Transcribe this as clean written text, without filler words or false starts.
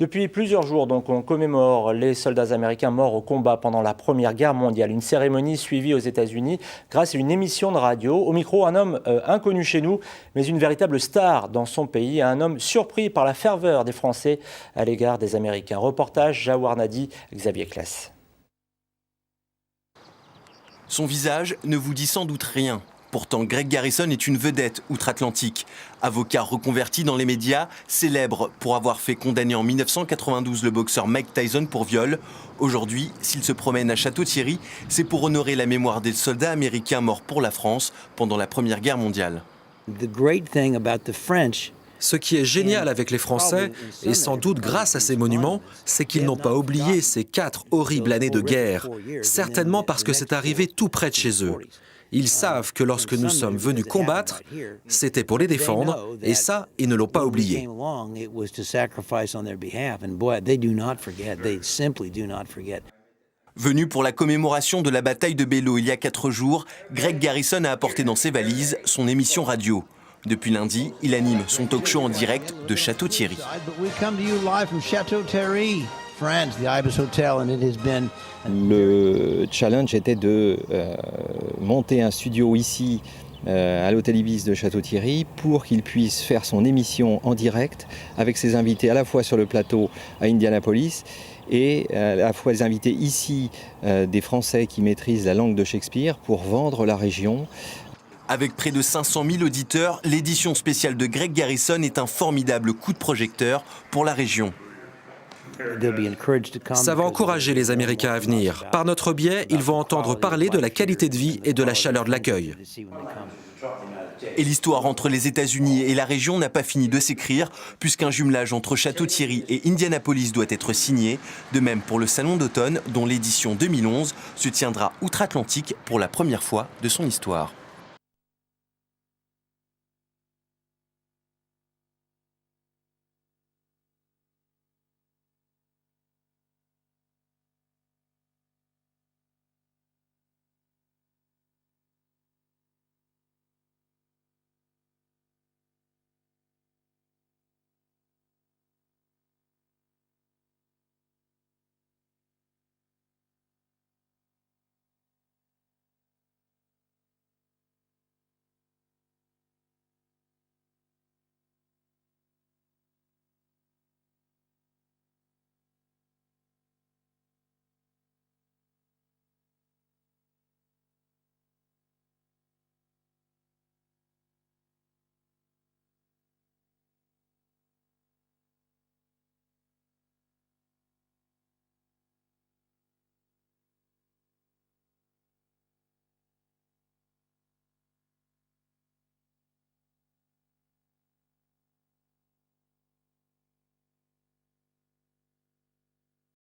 Depuis plusieurs jours, donc, on commémore les soldats américains morts au combat pendant la Première Guerre mondiale. Une cérémonie suivie aux États-Unis grâce à une émission de radio. Au micro, un homme inconnu chez nous, mais une véritable star dans son pays. Un homme surpris par la ferveur des Français à l'égard des Américains. Reportage Jawar Nadi, Xavier Claes. Son visage ne vous dit sans doute rien. Pourtant, Greg Garrison est une vedette outre-Atlantique. Avocat reconverti dans les médias, célèbre pour avoir fait condamner en 1992 le boxeur Mike Tyson pour viol. Aujourd'hui, s'il se promène à Château-Thierry, c'est pour honorer la mémoire des soldats américains morts pour la France pendant la Première Guerre mondiale. Ce qui est génial avec les Français, et sans doute grâce à ces monuments, c'est qu'ils n'ont pas oublié ces 4 horribles années de guerre, certainement parce que c'est arrivé tout près de chez eux. Ils savent que lorsque nous sommes venus combattre, c'était pour les défendre, et ça, ils ne l'ont pas oublié. Venu pour la commémoration de la bataille de Bello il y a 4 jours, Greg Garrison a apporté dans ses valises son émission radio. Depuis lundi, il anime son talk-show en direct de Château-Thierry. Le challenge était de monter un studio ici à l'Hôtel Ibis de Château-Thierry pour qu'il puisse faire son émission en direct avec ses invités à la fois sur le plateau à Indianapolis et à la fois les invités ici des Français qui maîtrisent la langue de Shakespeare pour vendre la région. Avec près de 500 000 auditeurs, l'édition spéciale de Greg Garrison est un formidable coup de projecteur pour la région. Ça va encourager les Américains à venir. Par notre biais, ils vont entendre parler de la qualité de vie et de la chaleur de l'accueil. Et l'histoire entre les États-Unis et la région n'a pas fini de s'écrire, puisqu'un jumelage entre Château-Thierry et Indianapolis doit être signé. De même pour le Salon d'automne, dont l'édition 2011 se tiendra outre-Atlantique pour la première fois de son histoire.